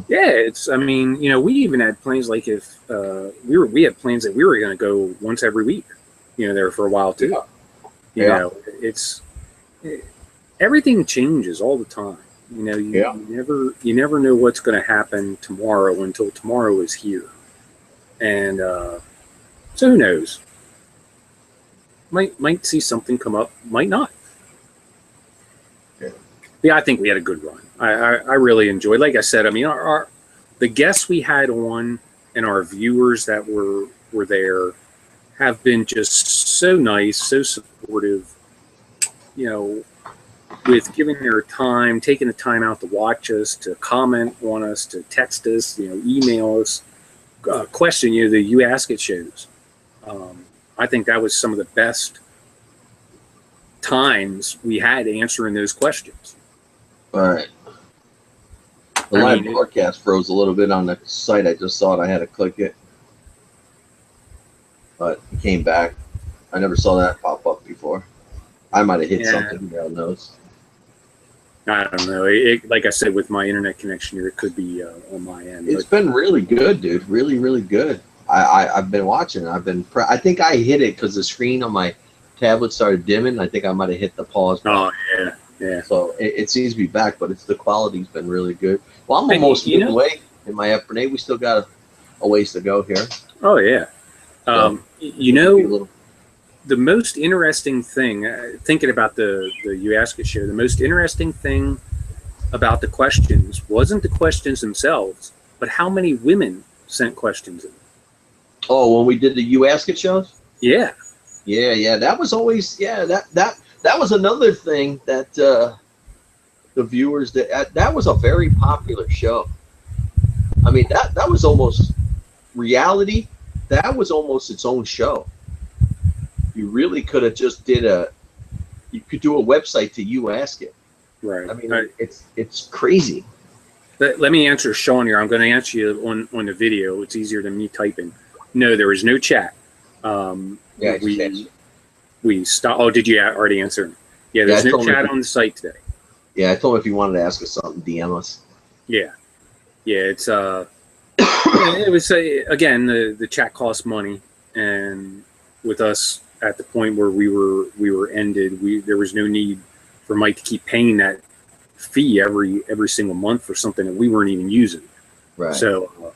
Yeah, I mean, we even had plans like if we had plans that we were going to go once every week, there for a while too. Yeah. You know, everything changes all the time. You never know what's going to happen tomorrow until tomorrow is here. And so who knows? Might see something come up, might not. Yeah, I think we had a good run. I really enjoyed. Like I said, I mean, the guests we had on and our viewers that were there have been just so nice, so supportive, with giving their time, taking the time out to watch us, to comment on us, to text us, email us, question, the You Ask It shows. I think that was some of the best times we had answering those questions. All right. The live broadcast froze a little bit on the site. I just saw it. I had to click it. But it came back. I never saw that pop up before. I might have hit something. God knows. I don't know. Like I said, with my internet connection here, it could be on my end. It's been really good, dude. Really, really good. I've been watching. I think I hit it because the screen on my tablet started dimming. I think I might have hit the pause button. Oh, yeah. So it seems to be back, but the quality's been really good. Well, I'm almost midway in my Epernay. We still got a ways to go here. Oh, yeah. The most interesting thing, thinking about the You Ask It show, the most interesting thing about the questions wasn't the questions themselves, but how many women sent questions in. Oh, when we did the You Ask It shows? Yeah. Yeah. That was always, that was another thing that the viewers, that was a very popular show. I mean, that was almost reality. That was almost its own show. You really could have just you could do a website to You Ask It. Right. I mean, it's crazy. Let me answer Sean here. I'm going to answer you on the video. It's easier than me typing. No, there was no chat. We stopped. Oh, did you already answer? Yeah, there's no chat on the site today. Yeah, I told him if you wanted to ask us something, DM us. Yeah, it's it was again the chat costs money, and with us at the point where we were ended, there was no need for Mike to keep paying that fee every single month for something that we weren't even using. Right. So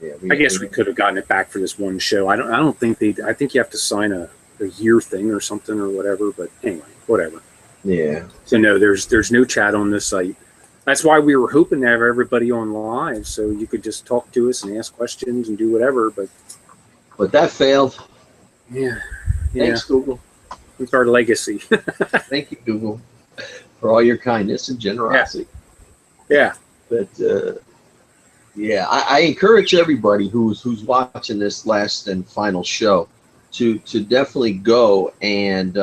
yeah, I guess we could have gotten it back for this one show. I don't think I think you have to sign a year thing or something or whatever. But anyway, whatever. Yeah. So no, there's no chat on this site. That's why we were hoping to have everybody on live, so you could just talk to us and ask questions and do whatever. But that failed. Yeah. Thanks, Google. It's our legacy. Thank you, Google, for all your kindness and generosity. Yeah. But yeah, I encourage everybody who's watching this last and final show to definitely go and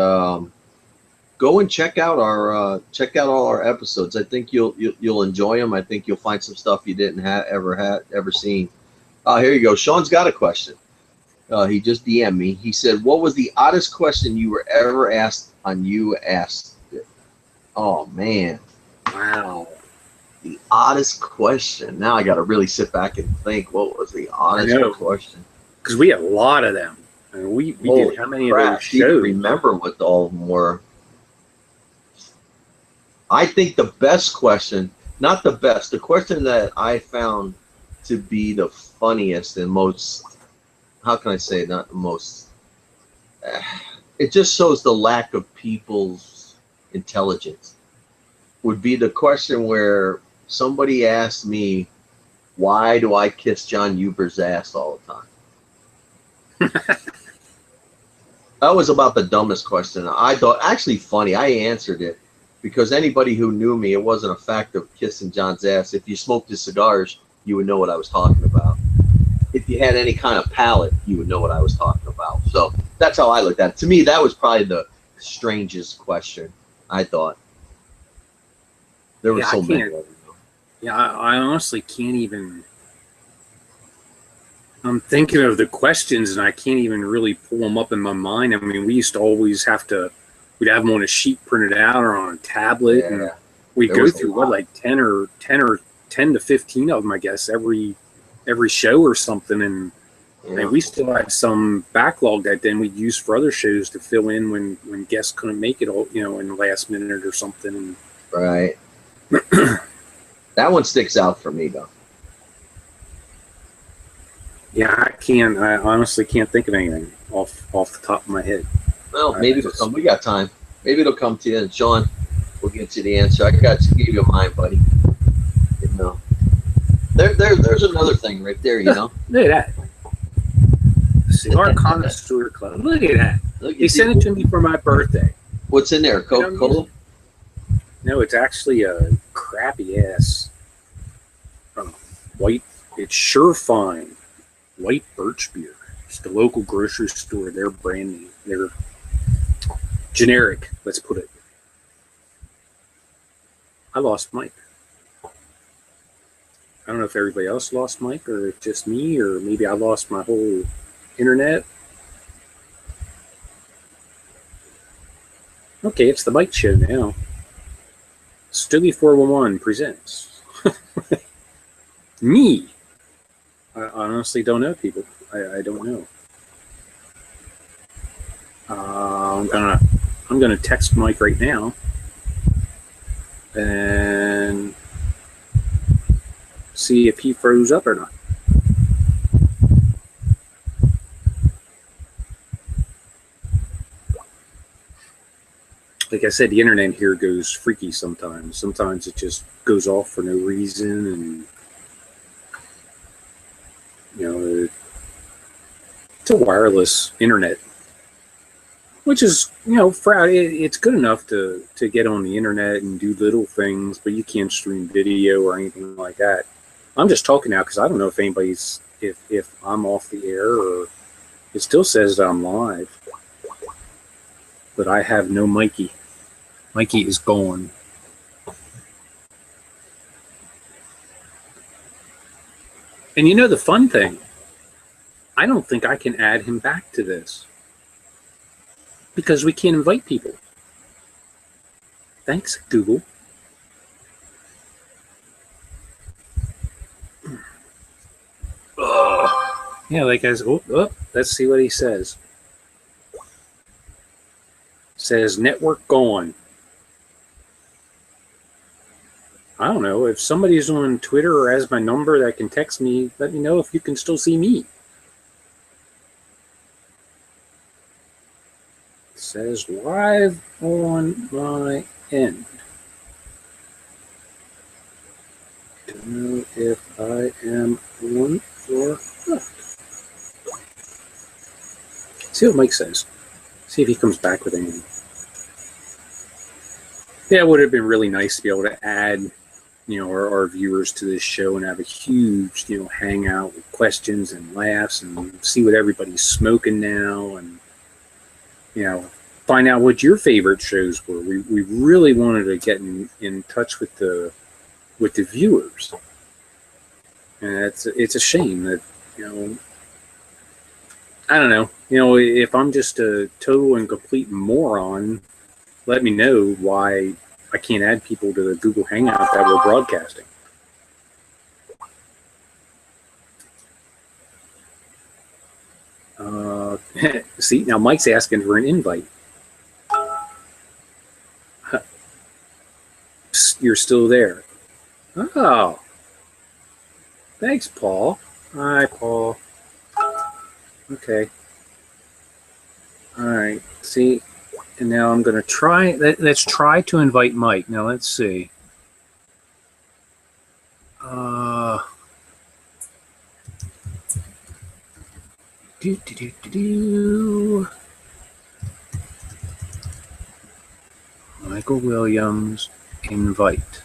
check out all our episodes. I think you'll enjoy them. I think you'll find some stuff you didn't ever seen. Here you go. Sean's got a question. He just DM'd me. He said, "What was the oddest question you were ever asked on You Asked It?" Oh man, Wow. the oddest question. Now I got to really sit back and think. What was the oddest question? Because we had a lot of them. I mean, we did how many of those shows? You remember what all of them were? I think the best question, not the best, the question that I found to be the funniest and most, how can I say, not the most, it just shows the lack of people's intelligence, would be the question where somebody asked me, why do I kiss John Huber's ass all the time? That was about the dumbest question. I thought, actually funny, I answered it. Because anybody who knew me, it wasn't a fact of kissing John's ass. If you smoked his cigars, you would know what I was talking about. If you had any kind of palate, you would know what I was talking about. So that's how I looked at it. To me, that was probably the strangest question, I thought. There were so many of them. Yeah, I honestly can't even. I'm thinking of the questions, and I can't even really pull them up in my mind. I mean, we used to always have to. We'd have them on a sheet printed out or on a tablet, and we'd go through like 10 to 15 of them, I guess, every show or something. And we still had some backlog that then we'd use for other shows to fill in when guests couldn't make it all, in the last minute or something. Right. That one sticks out for me though. Yeah, I honestly can't think of anything off the top of my head. Well, maybe it'll come. We got time. Maybe it'll come to you, and Sean will get you the answer. I got to give you mine, buddy. There's another thing right there. Look at that. Cigar Connoisseur Club. Look at that. He sent it to me for my birthday. What's in there? Coca-Cola? No, it's actually a crappy ass white. It's Sure Fine white birch beer. It's the local grocery store. Their brand name. They're generic, let's put it. I lost Mike. I don't know if everybody else lost Mike or just me, or maybe I lost my whole internet. Okay, it's the Mike Show now. Stogie411 presents. Me. I honestly don't know, people. I don't know. I'm gonna text Mike right now and see if he froze up or not. Like I said, the internet here goes freaky sometimes. Sometimes it just goes off for no reason, and it's a wireless internet. Which is, it's good enough to get on the internet and do little things, but you can't stream video or anything like that. I'm just talking now because I don't know if anybody's, if I'm off the air, or it still says that I'm live. But I have no Mikey. Mikey is gone. And the fun thing, I don't think I can add him back to this. Because we can't invite people. Thanks, Google. Yeah, like I said, let's see what he says. Says network gone. don't know, if somebody's on Twitter or has my number that can text me, let me know if you can still see me. It says live on my end. Don't know if I am on or not. See what Mike says. See if he comes back with anything. Yeah, it would have been really nice to be able to add, our viewers to this show and have a huge, hangout with questions and laughs and see what everybody's smoking now and, find out what your favorite shows were. We really wanted to get in touch with the viewers. And it's a shame that, I don't know, if I'm just a total and complete moron, let me know why I can't add people to the Google Hangout that we're broadcasting. See, now Mike's asking for an invite. You're still there. Oh. Thanks, Paul. Hi, Paul. Okay. All right. See, and now I'm going to try. Let's try to invite Mike. Now, let's see. Michael Williams, invite.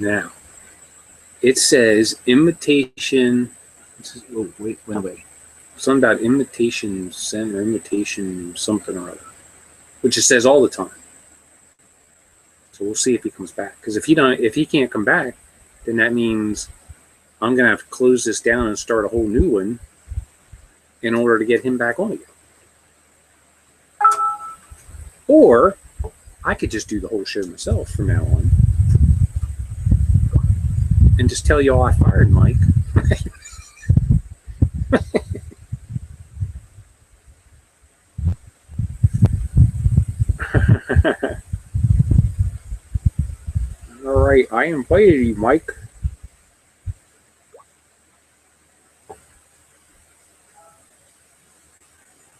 Now, it says invitation. Oh, wait. Something about invitation sent or invitation something or other, which it says all the time. So we'll see if he comes back. Because if he can't come back, then that means I'm gonna have to close this down and start a whole new one in order to get him back on again. Or I could just do the whole show myself from now on and just tell y'all I fired Mike. All right, I invited you, Mike.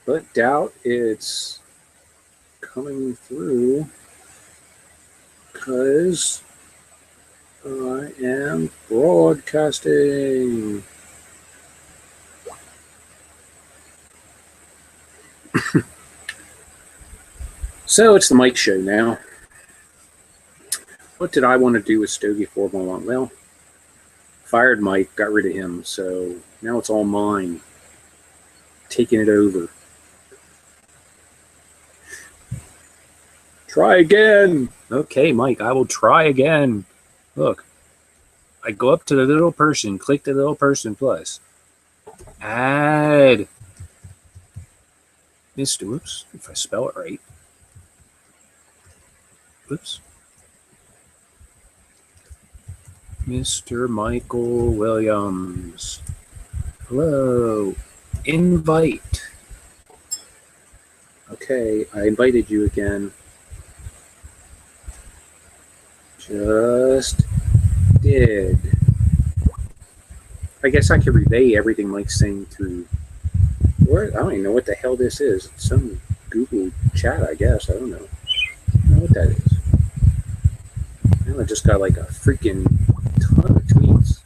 But doubt it's coming through because I am broadcasting. So it's the Mike Show now. What did I want to do with Stogie411? Well, fired Mike, got rid of him, so now it's all mine. Taking it over. Try again. Okay, Mike, I will try again. Look, I go up to the little person, click the little person plus. Add. Whoops, if I spell it right. Whoops. Mr. Michael Williams. Hello. Invite. Okay, I invited you again. Just did. I guess I could relay everything Mike's saying through. I don't even know what the hell this is. It's some Google chat, I guess. I don't know. I don't know what that is. Now I just got like a freaking ton of tweets.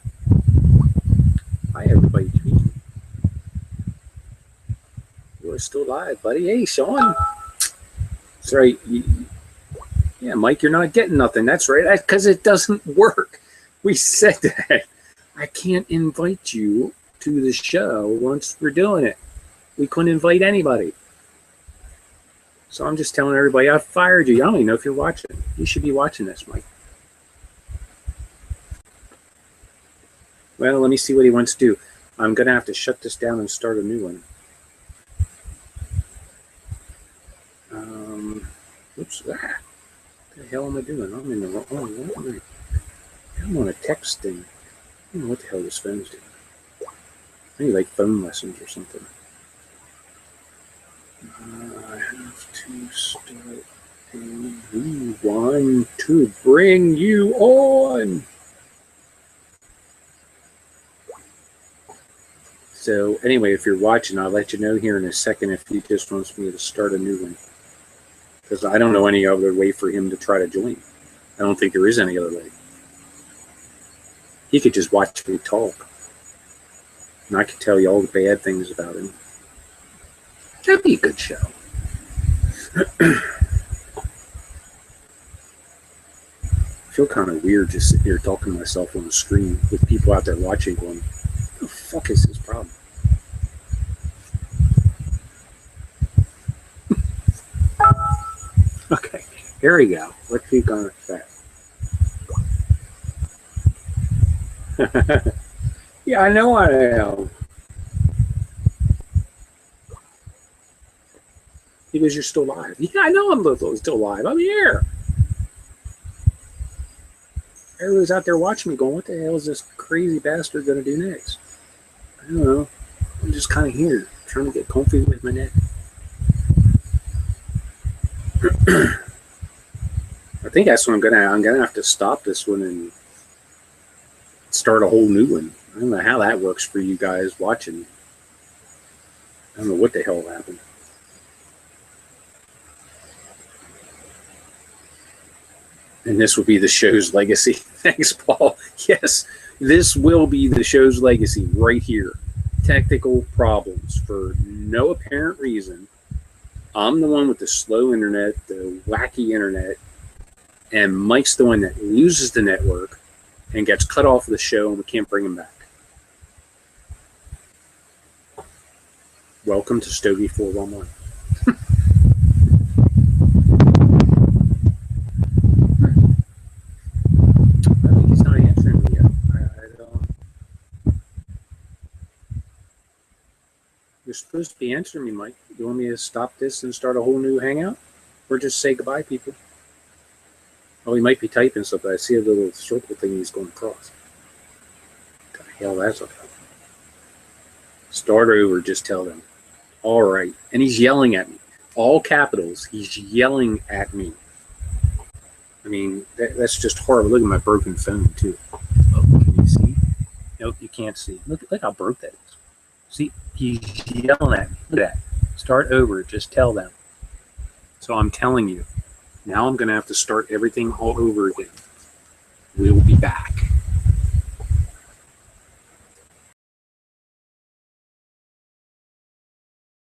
Hi, everybody tweeting. You're still live, buddy. Hey, Sean. That's right. Yeah, Mike, you're not getting nothing. That's right. That's because it doesn't work. We said that. I can't invite you to the show once we're doing it. We couldn't invite anybody. So I'm just telling everybody I fired you. I don't even know if you're watching. You should be watching this, Mike. Well, let me see what he wants to do. I'm going to have to shut this down and start a new one. Oops. What the hell am I doing? I'm in the wrong one. I'm on a text thing. I don't know what the hell this phone's doing. I need like phone lessons or something. I have to start We want to bring you on. So anyway, if you're watching, I'll let you know here in a second if he just wants me to start a new one. Because I don't know any other way for him to try to join. I don't think there is any other way. He could just watch me talk. And I could tell you all the bad things about him. That'd be a good show. I feel kind of weird just sitting here talking to myself on the screen with people out there watching going, what the fuck is his problem? Okay, here we go. Let's keep going with that. Yeah, I know I am. Because you're still live. Yeah, I know I'm still live. I'm here. Everybody's out there watching me going, what the hell is this crazy bastard going to do next? I don't know. I'm just kind of here, trying to get comfy with my neck. I think that's what I'm gonna have to stop this one and start a whole new one. I don't know how that works for you guys watching. I don't know what the hell happened. And this will be the show's legacy. Thanks, Paul. Yes, this will be the show's legacy right here. Technical problems for no apparent reason. I'm the one with the slow internet, the wacky internet, and Mike's the one that loses the network and gets cut off of the show, and we can't bring him back. Welcome to Stogie411. I think he's not answering me yet. I don't. You're supposed to be answering me, Mike. You want me to stop this and start a whole new hangout? Or just say goodbye, people? Oh, he might be typing something. I see a little circle thing he's going across. What the hell that's about? Start over, just tell them. All right. And he's yelling at me. All capitals. He's yelling at me. I mean, that's just horrible. Look at my broken phone, too. Oh, can you see? Nope, you can't see. Look how broke that is. See, he's yelling at me. Look at that. Start over, just tell them. So I'm telling you, now I'm going to have to start everything all over again. We'll be back.